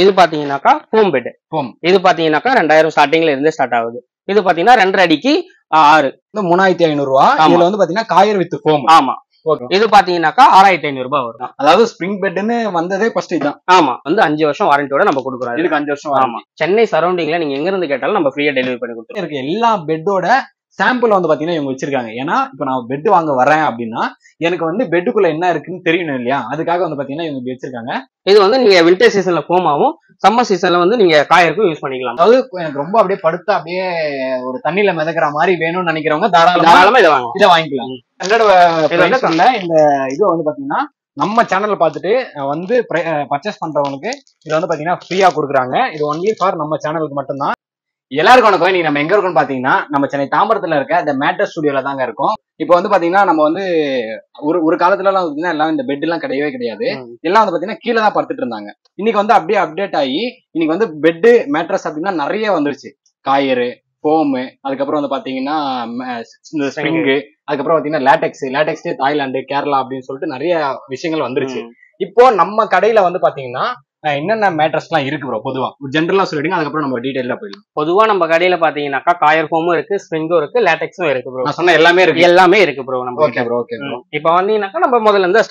இது பாத்தீங்கன்னாக்கா foam bed. இது பாத்தீங்கன்னாக்கா 2000 ஸ்டார்டிங்ல இருந்து ஸ்டார்ட் ஆகுது. இது பாத்தீங்கன்னா 2.5 அடிக்கு 6. 3500 ரூபா. இதுல வந்து பாத்தீங்கன்னா காயர் வித் ஃபோம். ஆமா. இது பாத்தீங்கன்னாக்கா 6500 ரூபாய் வரும். அதாவது ஸ்பிரிங் பெட்னு வந்ததே ஃபர்ஸ்ட் இதான். ஆமா, வந்து 5 வருஷம் வாரண்டியோட நம்ம கொடுக்குறோம். இதுக்கு 5 வருஷம். ஆமா, சென்னை சரௌண்டிங்ல நீங்க எங்க இருந்து கேட்டாலும் நம்ம ஃப்ரீயா டெலிவரி பண்ணி கொடுத்துருவோம். எல்லா பெட்டோட சாம்பிள் வந்து பாத்தீங்கன்னா இவங்க வச்சிருக்காங்க. ஏன்னா இப்ப நான் பெட் வாங்க வரேன் அப்படின்னா எனக்கு வந்து பெட்டுக்குள்ள என்ன இருக்குன்னு தெரியணும் இல்லையா, அதுக்காக வந்து பாத்தீங்கன்னா இவங்க வச்சிருக்காங்க. இது வந்து நீங்க வின்டர் சீசன்ல ஃபோமாவும் சம்மர் சீசன்ல வந்து நீங்க காயருக்கும் யூஸ் பண்ணிக்கலாம். அதாவது எனக்கு ரொம்ப அப்படியே படுத்து அப்படியே ஒரு தண்ணியில மிதக்கிற மாதிரி வேணும்னு நினைக்கிறவங்க தாராளமா இதை வாங்கிக்கலாம். இந்த இது வந்து பாத்தீங்கன்னா நம்ம சேனல்ல பாத்துட்டு வந்து பர்ச்சேஸ் பண்றவங்களுக்கு இது வந்து பாத்தீங்கன்னா ஃப்ரீயா கொடுக்குறாங்க. இது ஒன்லி ஃபார் நம்ம சேனலுக்கு மட்டும்தான். எல்லாருக்கும் வணக்கம். நீங்க நம்ம எங்க இருக்கோம்னு பாத்தீங்கன்னா நம்ம சென்னை தாம்பரத்துல இருக்க இந்த மேட்டர் ஸ்டுடியோல தாங்க இருக்கும். இப்போ வந்து பாத்தீங்கன்னா நம்ம வந்து ஒரு காலத்துல எல்லாம் பாத்தீங்கன்னா எல்லாம் இந்த பெட் எல்லாம் கிடையவே கிடையாது. எல்லாம் வந்து பாத்தீங்கன்னா கீழே தான் படுத்துட்டு இருந்தாங்க. இன்னைக்கு வந்து அப்படியே அப்டேட் ஆகி இன்னைக்கு வந்து பெட் மேட்ரஸ் அப்படின்னா நிறைய வந்துருச்சு. காயரு, ஃபோமு, அதுக்கப்புறம் வந்து பாத்தீங்கன்னா இந்த ஸ்ப்ரிங்கு, அதுக்கப்புறம் பாத்தீங்கன்னா லேட்டெக்ஸ் தாய்லாந்து, கேரளா அப்படின்னு சொல்லிட்டு நிறைய விஷயங்கள் வந்துருச்சு. இப்போ நம்ம கடையில வந்து பாத்தீங்கன்னா என்னென்ன மேட்ரஸ் எல்லாம் இருக்கு ப்ரோ? பொதுவா ஜென்ரலா சொல்லிடுங்க, அதுக்கப்புறம் நம்ம டீடைலா போயிடலாம். பொதுவா நம்ம கடையில பாத்தீங்கன்னாக்கா காயர் ஃபோமும் இருக்கு, ஸ்ப்ரிங்கும் இருக்கு, லேட்டெக்ஸும் இருக்கு ப்ரோ. நான் சொன்ன எல்லாமே இருக்கு ப்ரோ. நம்ம ஓகே ப்ரோ. இப்போ வந்தீங்கன்னாக்கா நம்ம முதல்ல இருந்து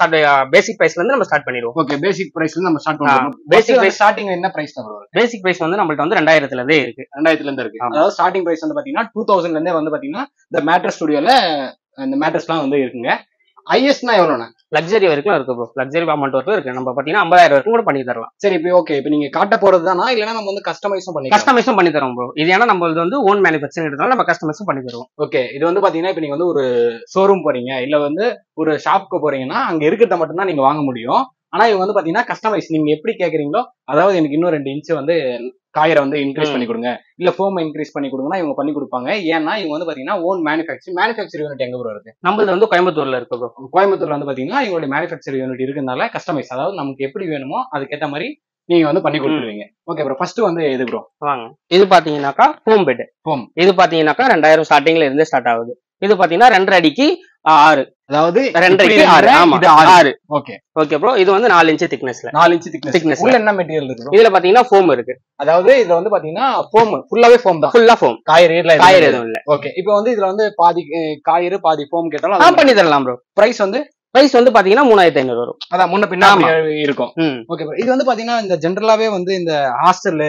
பேசிக் பிரைஸ்ல இருந்து நம்ம ஸ்டார்ட் பண்ணிடுவோம். ஓகே, பேசிக் பிரைஸ்ல இருந்து நம்ம ஸ்டார்ட் பண்ணுவோம். பேசிக் பிரைஸ் ஸ்டார்டிங் என்ன பிரைஸ் தான் ப்ரோ? பேசிக் பிரைஸ் வந்து நம்மள்ட்ட வந்து 2000ல இருந்தே இருக்கு. 2000ல இருந்து இருக்கு. அதாவது ஸ்டார்டிங் பிரைஸ் வந்து பாத்தீங்கன்னா 2000ல இருந்தே வந்து பாத்தீங்கன்னா இந்த மேட்ரஸ் ஸ்டுடியோல இந்த மேட்ரஸ்லாம் வந்து இருக்குங்க. ஐஎஸ்னா எவ்வளவுனா லக்ஸரி வரைக்கும் இருக்கு ப்ரோ. லக்ஸரி அமௌண்ட் வரைக்கும் இருக்கு. நம்ம பாத்தீங்கன்னா 50000 வரைக்கும் கூட பண்ணி தரலாம். சரி, இப்போ ஓகே, இப்போ நீங்க காட்ட போறது தானா இல்லனா நம்ம வந்து கஸ்டமைஸும் பண்ணி தரோம் ப்ரோ. இது ஏன்னா நம்ம வந்து ஓன் மேனுஃபேக்சரிங் எடுத்தனால நம்ம கஸ்டமைஸும் பண்ணி தருவோம். ஓகே, இது வந்து பாத்தீங்கன்னா இப்போ நீங்க வந்து ஒரு ஷோரூம் போறீங்க இல்ல வந்து ஒரு ஷாப்க்கு போறீங்கன்னா அங்க இருக்கிறத மட்டும் தான் நீங்க வாங்க முடியும். ஆனா இவங்க வந்து பாத்தீங்கன்னா கஸ்டமைஸ் நீங்க எப்படி கேக்குறீங்களோ, அதாவது எனக்கு இன்னும் 2 இன்ச் வந்து காயரை வந்து இன்க்ரீஸ் பண்ணி கொடுங்க, இல்ல ஃபோம் இன்க்ரீஸ் பண்ணி கொடுங்கன்னா இவங்க பண்ணி கொடுப்பாங்க. ஏன்னா இவங்க வந்து பாத்தீங்கன்னா ஓன் மேனுஃபேக்சர் யூனிட் எங்க ப்ரோ இருக்கு? நம்மளது வந்து கோயம்புத்தூர்ல இருக்கு ப்ரோ. கோயம்புத்தூர்ல வந்து பாத்தீங்கன்னா இவங்களுடைய மேனுஃபேக்சர் யூனிட் இருக்கிறதுனால கஸ்டமைஸ், அதாவது நமக்கு எப்படி வேணுமோ அதுக்கேற்ற மாதிரி நீங்க வந்து பண்ணி கொடுத்துருவீங்க. ஓகே ப்ரோ, ஃபர்ஸ்ட் வந்து எது ப்ரோ? வாங்க. இது பாத்தீங்கன்னாக்கா ஃபோம் பெட். இது பாத்தீங்கன்னாக்கா 2000 ஸ்டார்டிங்ல இருந்து ஸ்டார்ட் ஆகுது. இது பாத்தீங்கன்னா 2.5 அடிக்கு 6. அதாவது 2.5 அடிக்கு 6. ஆமா, இது 6. Okay bro. இது வந்து 4 இன்ச் திக்னஸ்ல. 4 inch thickness. உள்ள என்ன மெட்டீரியல் இருக்கு? இதுல பாத்தீங்கன்னா ஃபோம் இருக்கு. அதாவது இதுல வந்து பாத்தீங்கன்னா ஃபோம் ஃபுல்லாவே ஃபோம் தான். ஃபுல்லா ஃபோம். காயர் எதுவும் இல்ல. ஓகே, இப்போ வந்து இதுல வந்து பாதி காயர் பாதி ஃபோம் கேட்டாலும் பண்ணி தரலாம் ப்ரோ. பிரைஸ் வந்து பாத்தீங்கன்னா 3500 வரும். அதான் முன்ன பின்னாடி இருக்கும். Okay bro. இது வந்து பாத்தீங்கன்னா இந்த ஜெனரலாவே வந்து இந்த ஹாஸ்டல்,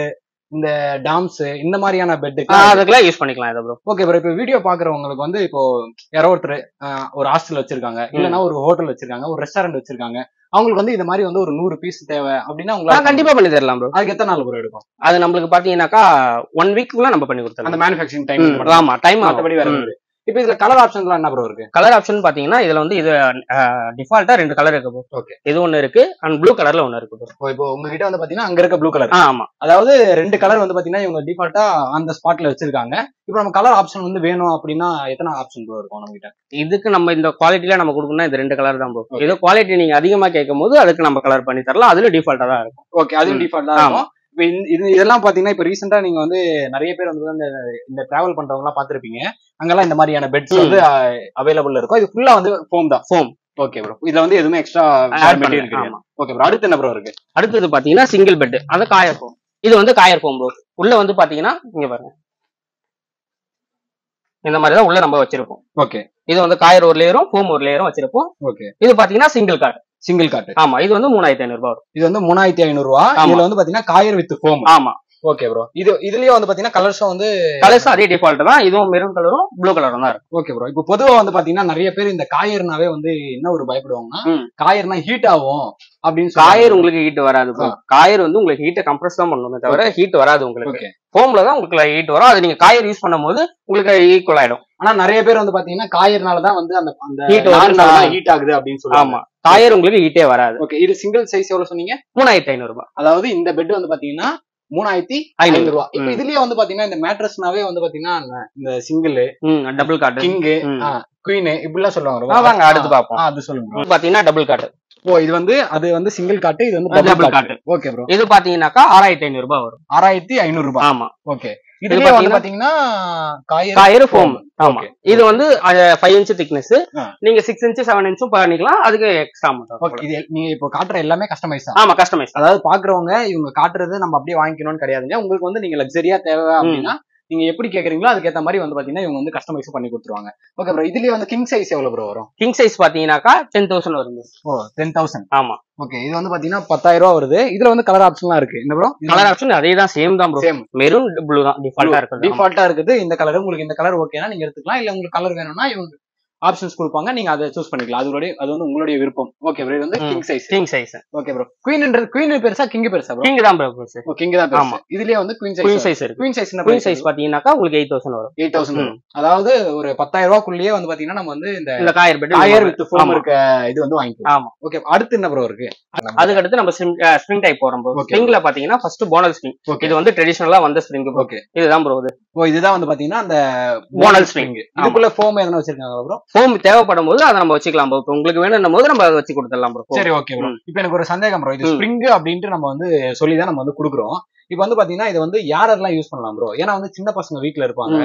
இந்த டாம்ஸ், இந்த மாதிரியான பெட்டுக்கு அதுக்கெல்லாம் யூஸ் பண்ணிக்கலாம் இதை ப்ரோ. Okay bro. இப்போ வீடியோ பாக்குறவங்களுக்கு வந்து இப்போ யாரோ ஒருத்தர் ஒரு ஹாஸ்டல் வச்சிருக்காங்க, இல்லன்னா ஒரு ஹோட்டல் வச்சிருக்காங்க, ஒரு ரெஸ்டாரண்ட் வச்சிருக்காங்க, அவங்களுக்கு வந்து இந்த மாதிரி வந்து ஒரு 100 பீஸ் தேவை அப்படின்னா உங்களுக்கு கண்டிப்பா பண்ணி தரலாம் ப்ரோ. அதுக்கு எத்தனை நாள் ப்ரோ எடுக்கும்? அது நம்மளுக்கு பாத்தீங்கன்னாக்கா 1 வீக்குள்ள நம்ம பண்ணி கொடுத்தலாம். அந்த மேனுஃபேக்சரிங் டைம். ஆமா, டைம் மற்றபடி வேற. இப்போ இதுல கலர் ஆப்ஷன்ஸ்லாம் என்ன ப்ரோ இருக்கு? கலர் ஆப்ஷன் பாத்தீங்கன்னா இதுல வந்து இது டிஃபால்ட்டா 2 கலர் இருக்கு ப்ரோ. ஓகே, இது ஒன்னு இருக்கு அண்ட் ப்ளூ கலர்ல ஒன்னு இருக்கு ப்ரோ. இப்போ உங்ககிட்ட வந்து பாத்தீங்கன்னா அங்க இருக்க ப்ளூ கலர். ஆமா, அதாவது 2 கலர் வந்து பாத்தீங்கன்னா இவங்க டிஃபால்ட்டா அந்த ஸ்பாட்ல வச்சிருக்காங்க. இப்போ நம்ம கலர் ஆப்ஷன் வந்து வேணும் அப்படின்னா எத்தனை ஆப்ஷன் ப்ரோ இருக்கும் நம்ம கிட்ட? இதுக்கு நம்ம இந்த குவாலிட்டில நம்ம கொடுக்கணும்னா இந்த 2 கலர் தான் ப்ரோ. இது குவாலிட்டி நீங்க அதிகமா கேட்கும் போது அதுக்கு நம்ம கலர் பண்ணி தரலாம். அதுல டிஃபால்ட்டா தான் இருக்கும். ஓகே, அதுவும் டிஃபால்ட்டா இருக்கும். இதெல்லாம் பாத்தீங்கன்னா இப்ப ரீசெண்டா நீங்க வந்து நிறைய பேர் வந்து இந்த டிராவல் பண்றவங்க எல்லாம் பாத்திருப்பீங்க. அங்கெல்லாம் இந்த மாதிரியான பெட்ஸ் வந்து அவைலபிள் இருக்கும். இது ஃபுல்லா வந்து ஃபோம் தான். ஃபோம். Okay bro. இதுல வந்து எதுவுமே எக்ஸ்ட்ரா மெட்டீரியல் கிடையாது. Okay bro. அடுத்து என்ன ப்ரோ இருக்கு? அடுத்தது பாத்தீங்கன்னா சிங்கிள் பெட், அது காயர் ஃபோம். இது வந்து காயர் ஃபோம் ப்ரோ. உள்ள வந்து பாத்தீங்கன்னா இங்க பாருங்க, இந்த மாதிரி தான் உள்ள நம்ம வச்சிருப்போம். ஓகே, இது வந்து காயர் ஒரு லேயரும் ஃபோம் ஒரு லேயரும் வச்சிருப்போம். ஓகே, இது பாத்தீங்கன்னா சிங்கிள் காட். ஆமா, இது வந்து 3500 ரூபாய் வரும். இது வந்து 3500 ரூபாய். இதுல வந்து பாத்தீங்கன்னா காயர் வித் ஃபோம். ஆமா. Okay bro. இதுலயே வந்து பாத்தீங்கன்னா கலர்ஸும் அதே டிஃபால்ட் தான். இதுவும் மெரூன் கலரும் ப்ளூ கலரும் தான் இருக்கு. Okay bro. இப்போ பொதுவா வந்து பாத்தீங்கன்னா நிறைய பேர் இந்த காயர்னாவே வந்து என்ன ஒரு பயப்படுவாங்கன்னா, காயர்னா ஹீட் ஆகும் அப்படின்னு. காயர் உங்களுக்கு ஹீட் வராது ப்ரோ. காயர் வந்து உங்களுக்கு ஹீட்டை கம்ப்ரஸ் தான் பண்ணுமே தவிர ஹீட் வராது உங்களுக்கு. ஃபோம்ல தான் உங்களுக்கு ஹீட் வரும். அது நீங்க காயர் யூஸ் பண்ணும்போது உங்களுக்கு ஈக்குவல் ஆயிடும். ஆனா நிறைய பேர் வந்து பாத்தீங்கன்னா காயர்னாலதான் வந்து அந்த ஹீட் ஆகுது அப்படின்னு சொல்லுவாங்க. ஆமா, காயர் உங்களுக்கு ஹீட்டே வராது. ஓகே, இது சிங்கிள் சைஸ் எவ்வளவு சொன்னீங்க? 3500 ரூபாய். அதாவது இந்த பெட் வந்து பாத்தீங்கன்னா 3500 ரூபாய். இப்ப இதுலயே வந்து பாத்தீங்கன்னா இந்த மேட்ரஸ்னாவே வந்து பாத்தீங்கன்னா இந்த single, double God, king, queen இப்படி எல்லாம் சொல்லுவாங்க. வாங்க அடுத்து பாப்போம். அது சொல்லுங்க. பாத்தீங்கன்னா டபுள் காட். ஓ, இது வந்து அது வந்து சிங்கிள் காட், இது வந்து டபுள் காட். Okay bro. இது பாத்தீங்கன்னாக்கா 6500 ரூபாய் வரும். 6500 ரூபாய். ஆமா. ஓகே, இதுலயே வந்து பாத்தீங்கன்னா காயர் ஃபோம். ஆமா, இது வந்து 5 இன்ச் திக்னஸ். நீங்க 6 இன்ச் 7 இன்ச்சும் பண்ணிக்கலாம், அதுக்கு எக்ஸ்ட்ரா அமௌண்ட். இது நீங்க இப்போ காட்டுற எல்லாமே கஸ்டமைஸ் தான். ஆமா, கஸ்டமைஸ். அதாவது பாக்குறவங்க இவங்க காட்டுறது நம்ம அப்படியே வாங்கிக்கணும்னு கிடையாதுங்க. உங்களுக்கு வந்து நீங்க லக்ஸரியா தேவை அப்படின்னா நீங்க எப்படி கேக்குறீங்களோ அதுக்கேற்ற மாதிரி வந்து பாத்தீங்கன்னா இவங்க வந்து கஸ்டமைஸ் பண்ணி கொடுத்துருவாங்க. ஓகே ப்ரோ, இதுலயே வந்து கிங் சைஸ் எவ்வளவு ப்ரோ வரும்? கிங் சைஸ் பாத்தீங்கன்னாக்கா 10,000 வரும். ஓ 10,000. ஆமா. ஓகே, இது வந்து பாத்தீங்கன்னா 10,000 ரூபாய் வருது. இதுல வந்து கலர் ஆப்ஷன்லாம் இருக்கு. என்ன ப்ரோ? கலர் ஆப்ஷன் அதே தான், சேம் தான் ப்ரோ. சேம் மெரூன் ப்ளூ தான் டிஃபால்ட்டா இருக்குது. டிஃபால்ட்டா இருக்குது இந்த கலர். உங்களுக்கு இந்த கலர் ஓகேனா நீங்க எடுத்துக்கலாம். இல்ல உங்களுக்கு கலர் வேணும்னா இவங்க ஆப்ஷன்ஸ் கொடுப்பாங்க, நீங்க அதை சூஸ் பண்ணிக்கலாம். அது வந்து உங்களுடைய விருப்பம். ஓகே ப்ரோ, இது வந்து king size. King size. Okay bro, queen பெருசா கிங் பெருசா ப்ரோ? கிங் தான் ப்ரோ பெருசு. ஓ கிங் தான் பெருசு. இதுலயே வந்து குயின் சைஸ் இருக்கு. குயின் சைஸ் பாத்தீங்கன்னாக்கா உங்களுக்கு 8,000 வரும். 8,000. அதாவது ஒரு 10,000 ரூபாய்க்குள்ளேயே வந்து பாத்தீங்கன்னா நம்ம வந்து இந்த காயர் பெட் வித் ஃபோம் இருக்க இது வந்து வாங்கிக்கலாம். ஆமா. ஓகே, அடுத்து என்ன ப்ரோ இருக்கு? அதுக்கு அடுத்து நம்ம ஸ்ப்ரிங் டைப் போறோம் ப்ரோ. ஸ்ப்ரிங்ல பாத்தீங்கன்னா ஃபர்ஸ்ட் போனல் ஸ்ப்ரிங். இது வந்து ட்ரெடிஷனலா வந்த ஸ்ப்ரிங். ஓகே, இதுதான் ப்ரோ. இதுதான் வந்து பாத்தீங்கன்னா அந்த போனல் ஸ்ப்ரிங். இதுக்குள்ள ஃபோம் எதனா வச்சிருக்காங்க ப்ரோ? ஃபோம் தேவைப்படும் போது அதை நம்ம வச்சுக்கலாம் ப்ரோ. உங்களுக்கு வேணும் போது நம்ம அதை வச்சு கொடுத்துடலாம் ப்ரோ. சரி, ஓகே ப்ரோ. இப்போ எனக்கு ஒரு சந்தேகம் ப்ரோ. இது ஸ்ப்ரிங் அப்படின்ட்டு நம்ம வந்து சொல்லிதான் நம்ம வந்து கொடுக்குறோம். இப்போ வந்து பாத்தீங்கன்னா இது வந்து யாரெல்லாம் யூஸ் பண்ணலாம் ப்ரோ? ஏன்னா வந்து சின்ன பசங்க வீட்டுல இருப்பாங்க.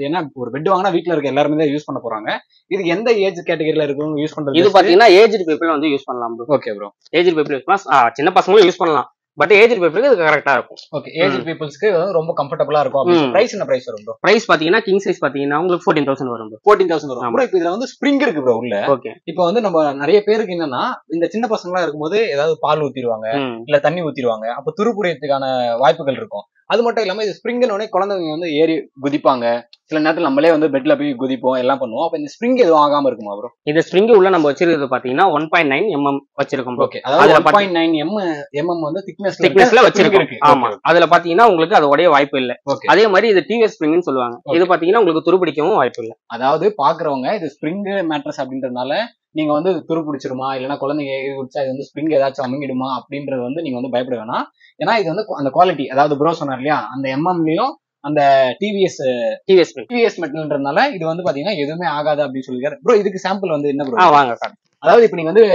ஏன்னா ஒரு பெட் வாங்கினா வீட்டுல இருக்க எல்லாருமே தான் யூஸ் பண்ண போறாங்க. இது எந்த ஏஜ் கேட்டகரியில இருக்கவங்க யூஸ் பண்றது? இது பாத்தீங்கன்னா ஏஜ்டு பீப்புள் வந்து யூஸ் பண்ணலாம் bro. Okay bro, aged people use பண்ணலாம், சின்ன பசங்களும் யூஸ் பண்ணலாம். பட் ஏஜ் பீப்புளுக்கு இது கரெக்டா இருக்கும். ஓகே, ஏஜ் பீப்புள்ஸ்க்கு ரொம்ப கம்ஃபர்ட்டபிளா இருக்கும். பிரைஸ் என்ன பிரைஸ் வரும் ப்ரோ? பிரைஸ் பாத்தீங்கன்னா கிங் சைஸ் பாத்தீங்கன்னா உங்களுக்கு 14,000 வரும் ப்ரோ. 14,000 வரும் ப்ரோ. இப்போ இதுல வந்து ஸ்ப்ரிங் இருக்கு ப்ரோ உள்ள. ஓகே, இப்போ வந்து நம்ம நிறைய பேருக்கு என்னன்னா இந்த சின்ன பசங்களா இருக்கும்போது ஏதாவது பால் ஊத்திடுவாங்க, இல்ல தண்ணி ஊத்திடுவாங்க. அப்ப துருப்புரியத்துக்கான வாய்ப்புகள் இருக்கும். அது மட்டும் இல்லாம இது ஸ்ப்ரிங்னோடனே குழந்தைங்க வந்து ஏறி குதிப்பாங்க. சில நேரத்துல நம்மளே வந்து பெட்ல போய் குதிப்போம், எல்லாம் பண்ணுவோம். அப்ப இந்த ஸ்ப்ரிங் எதுவும் ஆகாம இருக்குமா ப்ரோ? இந்த ஸ்ப்ரிங் உள்ள நம்ம வச்சிருக்கிறது பாத்தீங்கன்னா 1.9 mm வச்சிருக்கோம் ப்ரோ. ஓகே, அதாவது 1.9 mm வந்து திக்னஸ்ல வச்சிருக்கோம். ஆமா, அதுல பாத்தீங்கன்னா உங்களுக்கு அது உடைய வாய்ப்பு இல்ல. அதே மாதிரி இது டிவிஎஸ் ஸ்ப்ரிங்னு சொல்லுவாங்க. இது பாத்தீங்கன்னா உங்களுக்கு துருப்பிடிக்கவும் வாய்ப்பு இல்ல. அதாவது பாக்குறவங்க இது ஸ்ப்ரிங் மேட்ரஸ் அப்படின்றதுனால நீங்க வந்து துரு பிடிச்சிருமா, இல்லைன்னா குழந்தைங்க குடிச்சா இது வந்து ஸ்ப்ரிங் ஏதாச்சும் அமுங்கிடுமா அப்படின்றது வந்து நீங்க வந்து பயப்பட வேணாம். ஏன்னா இது வந்து அந்த குவாலிட்டி, அதாவது ப்ரோ சொன்னார் இல்லையா, அந்த எம்எம்லயும் அந்த டிவிஎஸ் மெட்டல்ன்றதுனால இது வந்து பாத்தீங்கன்னா எதுவுமே ஆகாது அப்படின்னு சொல்லிருக்காரு ப்ரோ. இதுக்கு சாம்பிள் வந்து என்ன ப்ரோ? வாங்க சார். அதாவது இப்ப நீங்க வந்து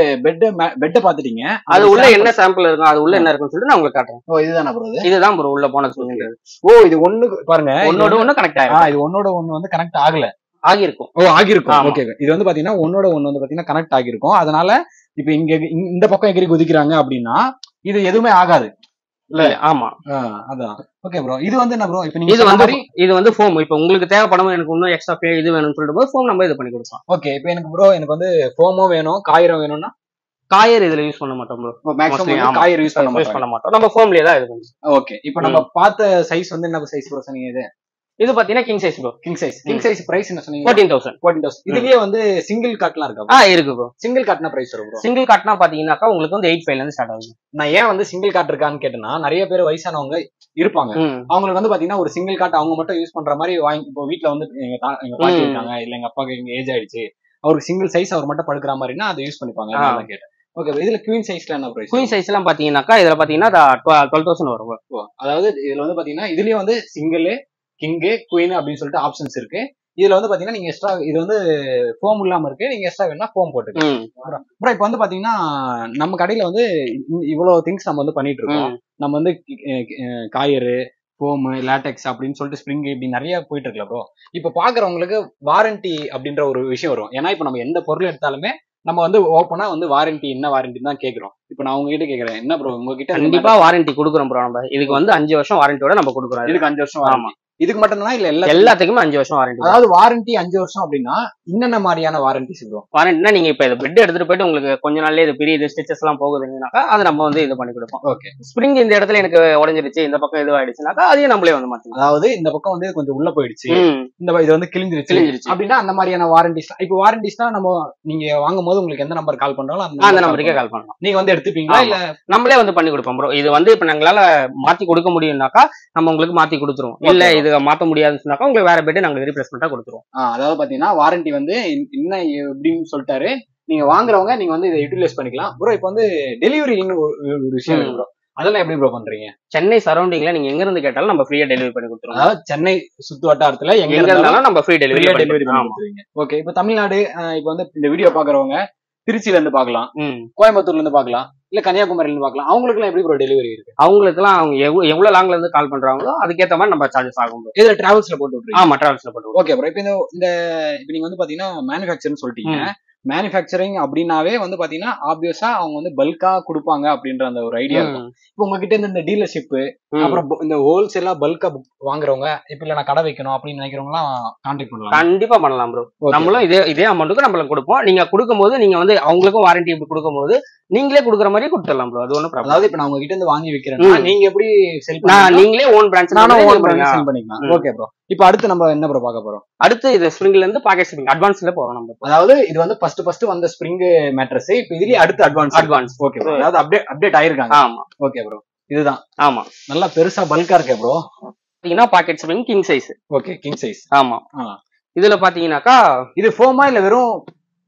பெட் பாத்துட்டீங்க, அது உள்ள என்ன சாம்பிள் இருக்கும், அது உள்ள என்ன இருக்குன்னு சொல்லிட்டு நான் உங்களுக்கு காட்டுறேன். ஓ இதுதானா ப்ரோ? இதுதான் ப்ரோ உள்ள போன சொல்லுங்க. ஓ இது ஒண்ணு பாருங்க, ஒன்னோட ஒண்ணு கனெக்ட் ஆகும். இது ஒன்னோட ஒண்ணு வந்து கனெக்ட் ஆகல, ஆகிருக்கும். ஓ ஆகிருக்கும். ஓகே, இது வந்து பாத்தீங்கன்னா ஒன்னோட ஒண்ணு வந்து பாத்தீங்கன்னா கனெக்ட் ஆகிருக்கும். அதனால இப்ப இங்க இந்த பக்கம் எகிரி குதிக்கிறாங்க அப்படின்னா இது எதுவுமே ஆகாது இல்ல? ஆமா, அதான். ஓகே ப்ரோ, இது வந்து என்ன ப்ரோ? இப்போ நீங்க இது வந்து ஃபோம். இப்போ உங்களுக்கு தேவைப்படும், எனக்கு இன்னும் எக்ஸ்ட்ரா இது வேணும்னு சொல்லிட்டு போது ஃபோம் நம்ம இது பண்ணி கொடுப்போம். ஓகே, இப்போ எனக்கு வந்து ஃபோமும் வேணும், காயரும் வேணும்னா காயர் இதுல யூஸ் பண்ண மாட்டோம் ப்ரோ. மேக்ஸிமம் காயர் யூஸ் பண்ண மாட்டோம். நம்ம ஃபோம்லயே தான் இது பண்ணுவோம். ஓகே, இப்போ நம்ம பார்த்த சைஸ் வந்து என்ன சைஸ் ப்ரோ சொன்னீங்க? இது பாத்தீங்கன்னா king size bro. King size price என்ன சொன்னீங்க? 14,000. இதுலயே வந்து சிங்கிள் காட்லாம் இருக்கா? இருக்கு ப்ரோ. சிங்கிள் காட்னா பிரைஸ் வரும் ப்ரோ? சிங்கிள் காட்னா பாத்தீங்கன்னாக்கா உங்களுக்கு வந்து 8.5 ல இருந்து ஸ்டார்ட் ஆகும். நான் ஏன் வந்து சிங்கிள் காட் இருக்கான்னு கேட்டேன்னா, நிறைய பேர் வயசானவங்க இருப்பாங்க. அவங்களுக்கு வந்து பாத்தீங்கன்னா ஒரு சிங்கிள் காட் அவங்க மட்டும் யூஸ் பண்ற மாதிரி வாங்கி, இப்போ வீட்டுல வந்து எங்க பாட்டி இருக்காங்க, இல்ல எங்க அப்பாவுக்கு எங்க ஏஜ் ஆயிடுச்சு, அவருக்கு சிங்கிள் சைஸ் அவர் மட்டும் படுக்கிற மாதிரினா அதை யூஸ் பண்ணிப்பாங்க. நான் கேட்டேன். ஓகே, இதுல குயின் சைஸ்ல என்ன பிரைஸ்? குயின் சைஸ் எல்லாம் பாத்தீங்கன்னாக்கா இதுல பாத்தீங்கன்னா 12,000 வரும். அதாவது இதுல வந்து பாத்தீங்கன்னா இதுலயே வந்து சிங்கிள், கிங்கு, குயின் அப்படின்னு சொல்லிட்டு ஆப்ஷன்ஸ் இருக்கு. இதுல வந்து பாத்தீங்கன்னா நீங்க எக்ஸ்ட்ரா, இது வந்து ஃபோம் இல்லாம இருக்கு, நீங்க எக்ஸ்ட்ரா வேணா ஃபோம் போட்டுக்கலாம். அப்புறம் இப்ப வந்து பாத்தீங்கன்னா நம்ம கடையில வந்து இவ்வளவு திங்ஸ் நம்ம வந்து பண்ணிட்டு இருக்கோம். நம்ம வந்து காயரு, ஃபோம், லேட்டெக்ஸ் அப்படின்னு சொல்லிட்டு ஸ்ப்ரிங் இப்படி நிறைய போயிட்டு இருக்குல்ல ப்ரோ. இப்ப பாக்குறவங்களுக்கு வாரண்டி அப்படின்ற ஒரு விஷயம் வரும். ஏன்னா இப்ப நம்ம எந்த பொருள் எடுத்தாலுமே நம்ம வந்து ஓப்பனா வந்து வாரண்டி என்ன வாரண்டி தான் கேக்குறோம். இப்ப நான் உங்ககிட்ட கேக்குறேன், என்ன ப்ரோ உங்ககிட்ட? கண்டிப்பா வாரண்டி கொடுக்குறோம் ப்ரோ. நம்ம இதுக்கு வந்து 5 வருஷம் வாரண்டியோட நம்ம கொடுக்குறோம். இதுக்கு 5 வருஷம். ஆமா, இதுக்கு மட்டும் தான் இல்ல எல்லாத்துக்குமே 5 வருஷம் வாரண்டி. அதாவது வாரண்டி 5 வருஷம் அப்படின்னா என்னென்ன மாதிரியான வாரண்டிஸ் இருக்கும்? வாரண்டினா நீங்க இப்ப இது பெட் எடுத்துட்டு போயிட்டு உங்களுக்கு கொஞ்ச நாள்லயே இது பெரிய ஸ்டிச்சஸ் எல்லாம் போகுதுன்னாக்கா அது நம்ம வந்து இது பண்ணி கொடுப்போம். ஓகே, ஸ்ப்ரிங் இந்த இடத்துல எனக்கு உடைஞ்சிருச்சு, இந்த பக்கம் இது ஆயிடுச்சுனாக்கா அதையும் நம்மளே வந்து மாத்தலாம். அதாவது இந்த பக்கம் வந்து கொஞ்சம் உள்ள போயிடுச்சு, இந்த இது வந்து கிழிஞ்சிருச்சு அப்படின்னா அந்த மாதிரியான வாரண்டிஸ். இப்போ வாரண்டிஸ்னா நம்ம நீங்க வாங்கும் போது உங்களுக்கு எந்த நம்பர் கால் பண்றாங்களோ அந்த நம்பருக்கே கால் பண்ணலாம். நீங்க வந்து எடுத்துப்பீங்களா இல்ல நம்மளே வந்து பண்ணி கொடுப்போம் ப்ரோ. இது வந்து இப்ப எங்களால மாத்தி கொடுக்க முடியும்னாக்கா நம்ம உங்களுக்கு மாத்தி கொடுத்துருவோம். இல்ல இது மாத்த முடியாது உங்களுக்கு வேற பெட் நாங்க ரீப்ளேஸ்மெண்டா கொடுத்துருவோம். அதாவது பாத்தீங்கன்னா வாரண்டி வந்து என்ன எப்படின்னு சொல்லிட்டாரு. நீங்க வாங்குறவங்க நீங்க வந்து இதை யூட்டிலைஸ் பண்ணிக்கலாம் ப்ரோ. இப்போ வந்து டெலிவரின்னு ஒரு விஷயம் இருக்கு ப்ரோ, அதெல்லாம் எப்படி ப்ரோ பண்றீங்க? சென்னை சரௌண்டிங்ல நீங்க எங்க இருந்து கேட்டாலும் நம்ம ஃப்ரீயா டெலிவரி பண்ணி கொடுத்துருவோம். அதாவது சென்னை சுத்து வட்டாரத்துல எங்க இருந்தாலும் நம்ம ஃப்ரீ டெலிவரி கொடுத்துருவீங்க. ஓகே, இப்போ தமிழ்நாடு, இப்போ வந்து இந்த வீடியோ பாக்குறவங்க திருச்சியில இருந்து பாக்கலாம், கோயம்புத்தூர்ல இருந்து பாக்கலாம், இல்ல கன்னியாகுமரியில இருந்து பாக்கலாம். அவங்களுக்கு எல்லாம் எப்படி ப்ரோ டெலிவரி இருக்கு? அவங்களுக்கு எல்லாம் அவங்க எவ்வளவு லாங்ல இருந்து கால் பண்றாங்களோ அதுக்கேற்ற மாதிரி நம்ம சார்ஜஸ் ஆகும். இதுல டிராவல்ஸ்ல போட்டு விட்டுருங்க. ஆமா, டிராவல்ஸ்ல போட்டு. Okay bro. இப்ப நீங்க வந்து பாத்தீங்கன்னா மேனுஃபேக்சர்னு சொல்லிட்டீங்க. மேனுஃபேக்சரிங் அப்படின்னாவே வந்து பாத்தீங்கன்னா ஆப்வியஸா அவங்க வந்து பல்கா கொடுப்பாங்க அப்படின்ற அந்த ஒரு ஐடியா இருக்கும். இப்போ உங்ககிட்ட இருந்து இந்த டீலர்ஷிப், அப்புறம் இந்த ஹோல்சேலா பல்கா வாங்குறவங்க, இப்ப இல்ல நான் கடை வைக்கணும் அப்படின்னு நினைக்கிறவங்க எல்லாம் கான்டாக்ட் பண்ணலாம். கண்டிப்பா பண்ணலாம் ப்ரோ. நம்மளும் இதே அமௌண்ட்டுக்கு நம்மளுக்கு கொடுப்போம். நீங்க கொடுக்கும்போது நீங்க வந்து அவங்களுக்கும் வாரண்டி இப்படி கொடுக்கும்போது நீங்களே கொடுக்குற மாதிரி கொடுத்துடலாம் ப்ரோ. அது ஒன்றும் ப்ராப்ளம். அதாவது இப்ப நான் உங்ககிட்ட இருந்து வாங்கி வைக்கிறேன், நீங்க எப்படி செல் பண்ணலாம்? நீங்களே ஓன் பிரான்ச், நானும் ஓன் பிரான்ச் செல் பண்ணிக்கலாம். Okay bro. இப்ப அடுத்து நம்ம என்ன ப்ரோ பார்க்க போறோம்? அடுத்து இது ஸ்ப்ரிங்ல இருந்து பாக்கெட் ஸ்ப்ரிங் அட்வான்ஸ்ல போறோம் நம்ம. அதாவது இது வந்து ஃபர்ஸ்ட் வந்த ஸ்ப்ரிங் மேட்ரஸ், இப்ப இதுலயே அடுத்து அட்வான்ஸ். Okay bro. அதாவது அப்டேட் ஆயிருக்காங்க. ஆமா. Okay bro. இதுதான். ஆமா. நல்லா பெருசா பல்கா இருக்கே ப்ரோ. பாத்தீங்கன்னா packet spring king size. Okay, king size. ஆமா. இதுல பாத்தீங்கன்னாக்கா இது ஃபோமா இல்ல வெறும்?